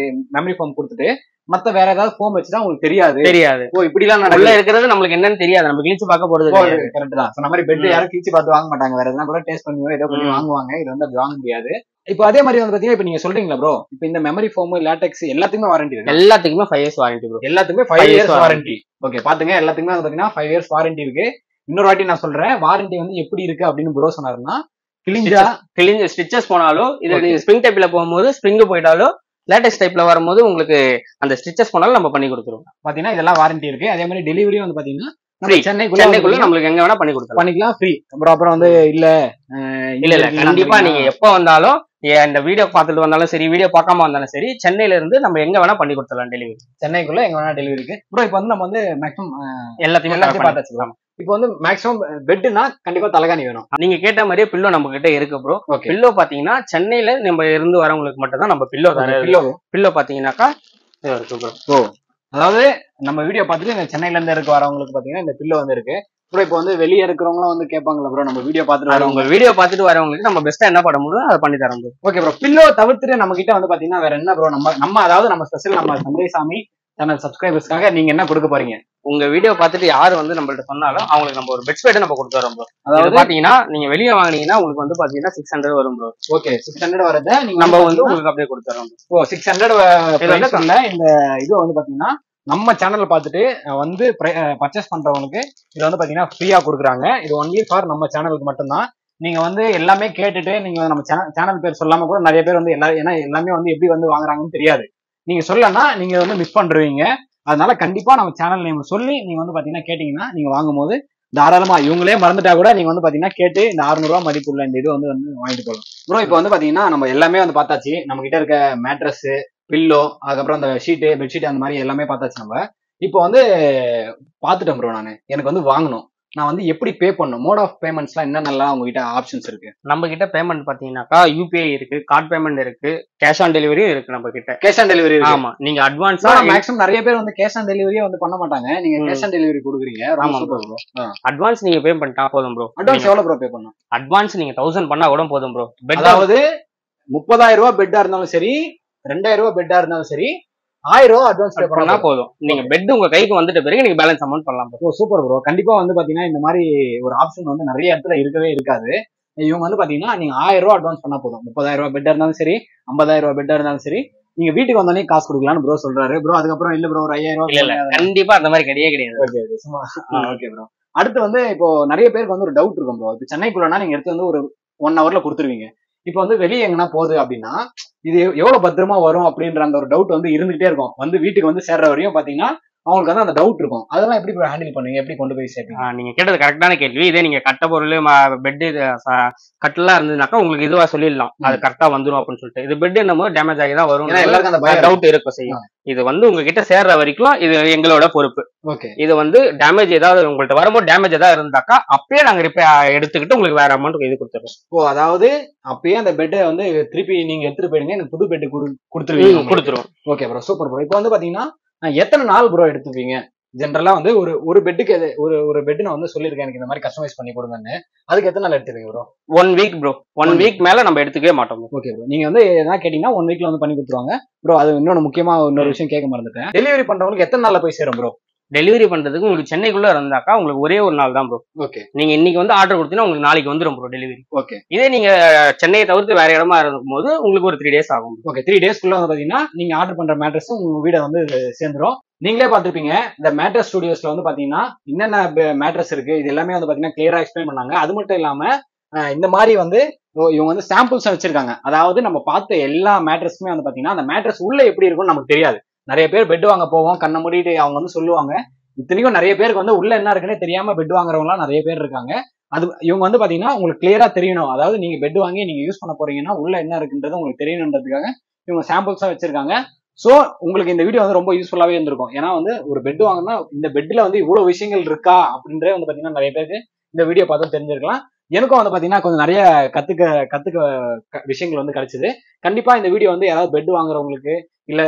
மெமரி ஃபோம் கொடுத்துட்டு மத்த வேற ஏதாவது ஃபோம் வச்சுதான் உங்களுக்கு தெரியாது. ஓ, இப்படி எல்லாம் உள்ள இருக்கிறது நம்மளுக்கு என்னன்னு தெரியாது, நம்ம கிழிச்சு பார்க்க போறது கரெக்ட் தான். சொன்ன மாதிரி பெட் யாரும் கிழிச்சு பார்த்து வாங்க மாட்டாங்க, வேற எதனா கூட டேஸ்ட் பண்ணியோ ஏதோ பண்ணி வாங்குவாங்க. இது வந்து அப்படி வாங்க முடியாது. இப்போ அதே மாதிரி வந்து பாத்தீங்கன்னா இப்ப நீங்க சொல்றீங்களா ப்ரோ, இப்போ இந்த மெமரி ஃபோம் லேட்டெக்ஸ் எல்லாத்துக்குமே வாரண்டி இருக்கு? எல்லாத்துக்குமே 5 இயர்ஸ் வாரண்டி ப்ரோ. எல்லாத்துக்குமே 5 இயர்ஸ் வாரண்டி. ஓகே பாத்துங்க, எல்லாத்துக்குமே வந்து பாத்தீங்கன்னா 5 இயர்ஸ் வாரண்டி இருக்கு. இன்னொரு வாட்டி நான் சொல்றேன், வாரண்டி வந்து எப்படி இருக்கு அப்படின்னு ப்ரோ சொன்னாருன்னா, கிழிஞ்ச ஸ்டிச்சஸ் போனாலும், இது நீங்க ஸ்ப்ரிங் டைப்ல போகும்போது ஸ்ப்ரிங் போயிட்டாலும், லேட்டெக்ஸ் டைப்ல வரும்போது உங்களுக்கு அந்த ஸ்டிச்சஸ் போனாலும் நம்ம பண்ணி கொடுத்துருவோம். பாத்தீங்கன்னா இதெல்லாம் வாரண்டி இருக்கு. அதே மாதிரி டெலிவரி வந்து பாத்தீங்கன்னா சென்னைக்குள்ள நம்மளுக்கு எங்க வேணா பண்ணி கொடுத்துருவோம், பண்ணிக்கலாம் ஃப்ரீ. அப்புறம் வந்து இல்ல கண்டிப்பா நீங்க எப்ப வந்தாலும், இந்த வீடியோ பார்த்துட்டு வந்தாலும் சரி, வீடியோ பார்க்காம வந்தாலும் சரி, சென்னையில இருந்து நம்ம எங்க வேணா பண்ணி கொடுத்துடலாம் டெலிவரி. சென்னைக்குள்ள எங்க வேணா டெலிவரி இருக்கு ப்ரோ. இப்போ வந்து நம்ம வந்து மேக்ஸிமம் எல்லாத்தையும் பார்த்தாச்சு. இப்போ வந்து மேக்ஸிமம் பெட்னா கண்டிப்பா தலகாணி வேணும். நீங்க கேட்ட மாதிரியே பில்லோ நம்ம கிட்ட இருக்கு ப்ரோ. பில்லோ பாத்தீங்கன்னா சென்னையில நம்ம இருந்து வரவங்களுக்கு மட்டும் தான் நம்ம பில்லோ பில்லோ பாத்தீங்கன்னாக்கா இருக்கு ப்ரோ. அதாவது நம்ம வீடியோ பார்த்துட்டு சென்னையில இருந்து இருக்க வரவங்களுக்கு பாத்தீங்கன்னா இந்த பில்லோ வந்து இருக்கு ப்ரோ. இப்போ வந்து வெளியே இருக்கிறவங்களும் வந்து கேட்பாங்களா ப்ரோ, நம்ம வீடியோ பார்த்துட்டு வரவங்க வீடியோ பார்த்துட்டு வரவங்களுக்கு நம்ம பெஸ்ட்டா என்ன பண்ண முடியும் அதை பண்ணி தரோம் ப்ரோ. Okay bro. பில்லோ தவிர்த்துட்டு நம்ம கிட்ட வந்து பாத்தீங்கன்னா வேற என்ன ப்ரோ, நம்ம அதாவது நம்ம ஸ்பெஷல் நம்ம சந்தைசாமி சேனல் சப்ஸ்கிரைபர்ஸ்க்காக நீங்க என்ன கொடுக்க போறீங்க? உங்க வீடியோ பார்த்துட்டு யாரு வந்து நம்மள்ட்ட சொன்னாலும் அவங்களுக்கு நம்ம ஒரு பெட் ஸ்பெட் நம்ம கொடுத்து வரோம் ப்ரோ. அதாவது பாத்தீங்கன்னா நீங்க வெளியே வாங்கினீங்கன்னா உங்களுக்கு வந்து பாத்தீங்கன்னா 600 வரும் ப்ரோ. ஓகே 600 வரத நம்ம வந்து உங்களுக்கு அப்படியே கொடுத்துறோம். ஓ 600 இந்த இது வந்து பாத்தீங்கன்னா நம்ம சேனல்ல பார்த்துட்டு வந்து பர்ச்சேஸ் பண்றவங்களுக்கு இது வந்து பாத்தீங்கன்னா ஃப்ரீயா கொடுக்குறாங்க. இது ஒன்லி ஃபார் நம்ம சேனலுக்கு மட்டும்தான். நீங்க வந்து எல்லாமே கேட்டுட்டு நீங்க நம்ம சேனல் பேர் சொல்லாம கூட நிறைய பேர் வந்து ஏன்னா எல்லாமே வந்து எப்படி வந்து வாங்குறாங்கன்னு தெரியாது. நீங்க சொல்லனா நீங்க வந்து மிஸ் பண்றீங்க. அதனால கண்டிப்பா நம்ம சேனல் நேம் சொல்லி நீங்க வந்து பாத்தீங்கன்னா கேட்டீங்கன்னா நீங்க வாங்கும் போது தாராளமா இவங்களே மறந்துட்டா கூட நீங்க வந்து பாத்தீங்கன்னா கேட்டு இந்த 600 ரூபாய் மதிப்புள்ள இந்த இது வந்து வாங்கிட்டு போகலாம் ப்ரோ. இப்போ வந்து பாத்தீங்கன்னா நம்ம எல்லாமே வந்து பார்த்தாச்சு. நம்ம கிட்ட இருக்க மேட்ரஸ், பில்லோ, அதுக்கப்புறம் அந்த ஷீட்டு, பெட்ஷீட் அந்த மாதிரி எல்லாமே பார்த்தாச்சு. நம்ம இப்போ வந்து பாத்துட்டேன் ப்ரோ. எனக்கு வந்து வாங்கணும், நான் வந்து எப்படி பே பண்ணணும், மோட் ஆஃப் பேமெண்ட்ஸ்லாம் என்னென்னலாம் உங்ககிட்ட ஆப்ஷன்ஸ் இருக்கு? நம்ம கிட்ட பேமெண்ட் பாத்தீங்கன்னாக்கா யூபிஐ இருக்கு, கார்டு பேமெண்ட் இருக்கு, கேஷ் ஆன் டெலிவரியும் இருக்கு நம்ம கிட்ட. Cash on delivery? ஆமா. நீங்க அட்வான்ஸா மேக்ஸிமம் நிறைய பேர் வந்து கேஷ் ஆன் டெலிவரியே வந்து பண்ண மாட்டாங்க. நீங்க கேஷ் ஆன் டெலிவரி கொடுக்குறீங்க. ஆமா ப்ரோ. அட்வான்ஸ் நீங்க பே பண்ணிட்டா போதும் ப்ரோ. அட்வான்ஸ் எவ்வளவு ப்ரோ பே பண்ணணும்? அட்வான்ஸ் நீங்க 1000 பண்ணா கூட போதும் ப்ரோ. அதாவது 30,000 ரூபாய் பெட்டா இருந்தாலும் சரி, 2000 ரூபாய் பெட்டா இருந்தாலும் சரி, 1000 ரூபாய் அட்வான்ஸ் பே பண்ணா போதும். நீங்க பெட் உங்க கைக்கு வந்துட்ட பிறகு நீங்க பேலன்ஸ் அமௌண்ட் பண்ணலாம் ப்ரோ. Super bro. கண்டிப்பா வந்து பாத்தீங்கன்னா இந்த மாதிரி ஒரு ஆப்ஷன் வந்து நிறைய இடத்துல இருக்கவே இருக்காது. இவங்க வந்து பாத்தீங்கன்னா நீங்க 1000 ரூபாய் அட்வான்ஸ் பண்ணா போதும். 30,000 ரூபாய் பெட்டா இருந்தாலும் சரி, 50,000 ரூபாய் பெட்டா இருந்தாலும் சரி, நீங்க வீட்டுக்கு வந்தானே காசு கொடுக்கலாம்னு ப்ரோ சொல்றாரு ப்ரோ. அதுக்கப்புறம் இல்ல ப்ரோ ஒரு 5,000 ரூபாய் இல்ல கண்டிப்பா அந்த மாதிரி கிடையாது. ஓகே சும்மா ஓகே ப்ரோ. அடுத்து வந்து இப்போ நிறைய பேருக்கு வந்து ஒரு டவுட் இருக்கும் ப்ரோ. இப்போ சென்னைக்குள்ளனா நீங்க எடுத்து வந்து ஒரு 1 ஹவர்ல கொடுத்துருவீங்க. இப்போ வந்து வெளியே எங்கன்னா போகுது அப்படின்னா இது எவ்வளவு பத்திரமா வரும் அப்படின்ற அந்த ஒரு டவுட் வந்து இருந்துகிட்டே இருக்கும். வந்து வீட்டுக்கு வந்து சேர்ற வரையும் பாத்தீங்கன்னா அவங்களுக்கு வந்து அந்த டவுட் இருக்கும். அதெல்லாம் எப்படி ஹேண்டில் பண்ணுவீங்க, எப்படி கொண்டு போய் சேர்ப்பீங்க? நீங்க கேட்டது கரெக்டான கேள்வி. இதே நீங்க கட்ட பொருள், பெட், கட்டெல்லாம் இருந்ததுனாக்கா உங்களுக்கு இதுவா சொல்லிடலாம், அது கரெக்டா வந்துடும் அப்படின்னு சொல்லிட்டு. இது பெட் என்னமோ டேமேஜ் ஆகி தான் வரும், எல்லாருக்கும் அந்த டவுட் இருக்கும் செய்யும். இது வந்து உங்ககிட்ட சேர்ற வரைக்கும் இது எங்களோட பொறுப்பு. ஓகே. இது வந்து டேமேஜ் ஏதாவது உங்கள்ட்ட வரும்போது டேமேஜ் ஏதாவது இருந்தாக்கா அப்பயே நாங்க ரிப்பேர் எடுத்துக்கிட்டு உங்களுக்கு வேற அமௌண்ட் இது கொடுத்துருவோம். ஓ அதாவது அப்பயே அந்த பெட்டை வந்து திருப்பி நீங்க எடுத்துட்டு போயிடுங்க, எனக்கு புது பெட்டு கொடுத்துருவோம். Okay bro super bro. இப்போ வந்து பாத்தீங்கன்னா எத்தனை நாள் ப்ரோ எடுத்துப்பீங்க? ஜென்ரலா வந்து ஒரு பெட்டுக்கு ஒரு பெட் நான் வந்து சொல்லியிருக்கேன் எனக்கு இந்த மாதிரி கஸ்டமைஸ் பண்ணி கொடுங்கன்னு. அதுக்கு எத்தனை நாள் எடுத்துப்பீங்க ப்ரோ? 1 week bro. 1 வீக் மேல நம்ம எடுத்துக்கவே மாட்டோம். Okay bro. நீங்க வந்து என்ன கேட்டீங்கன்னா 1 வீக்ல வந்து பண்ணி கொடுத்துருவாங்க ப்ரோ. அது இன்னொரு முக்கியமா இன்னொரு விஷயம் கேட்க மறந்துட்டேன். டெலிவரி பண்றவங்களுக்கு எத்தனை நாள்ல போய் சேரும் ப்ரோ? டெலிவரி பண்றதுக்கு உங்களுக்கு சென்னைக்குள்ள இருந்தாக்கா உங்களுக்கு ஒரே ஒரு நாள் தான் ப்ரோ. ஓகே. நீங்க இன்னைக்கு வந்து ஆர்டர் கொடுத்தீங்கன்னா உங்களுக்கு நாளைக்கு வந்துடும் ப்ரோ டெலிவரி. ஓகே. இதே நீங்க சென்னையை தவிர்த்து வேற இடமா இருக்கும் போது உங்களுக்கு ஒரு 3 days ஆகும். ஓகே. 3 daysக்குள்ள வந்து பாத்தீங்கன்னா நீங்க ஆர்டர் பண்ற மேட்ரஸ் உங்க வீட வந்து சேர்ந்துரும். நீங்களே பாத்துருப்பீங்க இந்த மேட்ரஸ் ஸ்டுடியோஸ்ல வந்து பாத்தீங்கன்னா என்னென்ன மேட்ரஸ் இருக்கு இது எல்லாமே வந்து பாத்தீங்கன்னா கிளியரா எக்ஸ்பிளைன் பண்ணாங்க. அது மட்டும் இல்லாம இந்த மாதிரி வந்து இவங்க வந்து சாம்பிள்ஸ் வச்சிருக்காங்க. அதாவது நம்ம பார்த்த எல்லா மேட்ரஸுமே வந்து பாத்தீங்கன்னா அந்த மேட்ரஸ் உள்ள எப்படி இருக்கும்னு நமக்கு தெரியாது. நிறைய பேர் பெட் வாங்க போவோம், கண்ணை மூடிட்டு அவங்க வந்து சொல்லுவாங்க. இத்தனைக்கும் நிறைய பேருக்கு வந்து உள்ள என்ன இருக்குன்னே தெரியாம பெட் வாங்குறவங்களாம் நிறைய பேர் இருக்காங்க. அது இவங்க வந்து பாத்தீங்கன்னா உங்களுக்கு கிளியரா தெரியணும். அதாவது நீங்க பெட் வாங்கி நீங்க யூஸ் பண்ண போறீங்கன்னா உள்ள என்ன இருக்குன்றது உங்களுக்கு தெரியணுன்றதுக்காக இவங்க சாம்பிள்ஸா வச்சிருக்காங்க. சோ உங்களுக்கு இந்த வீடியோ வந்து ரொம்ப யூஸ்ஃபுல்லாவே இருந்திருக்கும். ஏன்னா வந்து ஒரு பெட் வாங்கினா இந்த பெட்ல வந்து இவ்வளவு விஷயங்கள் இருக்கா அப்படின்றே வந்து பாத்தீங்கன்னா நிறைய பேருக்கு இந்த வீடியோ பார்த்து தெரிஞ்சிருக்கலாம். எனக்கும் வந்து பாத்தீங்கன்னா கொஞ்சம் நிறைய கத்துக்க விஷயங்கள் வந்து கிடைச்சது. கண்டிப்பா இந்த வீடியோ வந்து யாராவது பெட் வாங்குறவங்களுக்கு இல்ல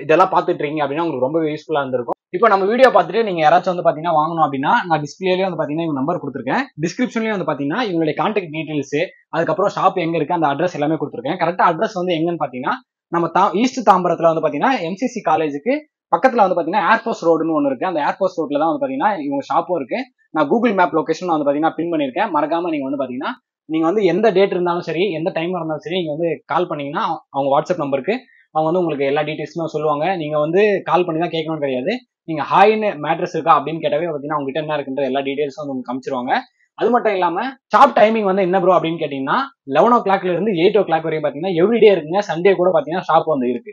இதெல்லாம் பாத்துட்டு இருக்கீங்க அப்படின்னா உங்களுக்கு ரொம்ப யூஸ்ஃபுல்லா இருந்திருக்கும். இப்போ நம்ம வீடியோ பார்த்துட்டு நீங்க யாராச்சும் வந்து பாத்தீங்கன்னா வாங்கணும் அப்படின்னா நான் டிஸ்பிளேலயே வந்து பாத்தீங்கன்னா இவங்க நம்பர் கொடுத்துருக்கேன். டிஸ்கிரிப்ஷன்லயும் வந்து பாத்தீங்கன்னா இவங்களுடைய கான்டாக்ட் டீடைல்ஸ், அதுக்கப்புறம் ஷாப் எங்க இருக்கு அந்த அட்ரஸ் எல்லாமே கொடுத்துருக்கேன். கரெக்டா அட்ரஸ் வந்து எங்கன்னு பாத்தீங்கன்னா நம்ம ஈஸ்ட் தாம்பரத்துல வந்து பாத்தீங்கன்னா எம்சிசி காலேஜுக்கு பக்கத்துல வந்து பாத்தீங்கன்னா ஏர்போர்ட் ரோடுன்னு ஒன்று இருக்கு. அந்த ஏர்போர்ட் ரோட்ல தான் வந்து பாத்தீங்கன்னா இவங்க ஷாப்பும் இருக்கு. நான் கூகுள் மேப் லொகேஷன் வந்து பாத்தீங்கன்னா பின் பண்ணிருக்கேன். மறக்காம நீங்க வந்து பாத்தீங்கன்னா நீங்க வந்து எந்த டேட் இருந்தாலும் சரி, எந்த டைம் இருந்தாலும் சரி, நீங்க வந்து கால் பண்ணீங்கன்னா அவங்க வாட்ஸ்அப் நம்பருக்கு அவங்க வந்து உங்களுக்கு எல்லா டீடைல்ஸுமே சொல்லுவாங்க. நீங்க வந்து கால் பண்ணி தான் கேட்கணும்னு கிடையாது. நீங்க ஹாய்னு மேட்ரஸ் இருக்கா அப்படின்னு கேட்டாவே பார்த்தீங்கன்னா அவங்க கிட்ட என்ன இருக்குன்ற எல்லா டீடைல்ஸும் வந்து உங்களுக்கு காமிச்சிருவாங்க. அது மட்டும் இல்லாம ஷாப் டைமிங் வந்து என்ன ப்ரோ அப்படின்னு கேட்டீங்கன்னா 11 o'clock இருந்து 8 o'clock வரையும் பாத்தீங்கன்னா எவ்ரிடே இருக்குங்க. சண்டே கூட பாத்தீங்கன்னா ஷாப் வந்து இருக்கு.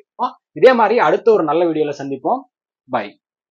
இதே மாதிரி அடுத்த ஒரு நல்ல வீடியோல சந்திப்போம். பை.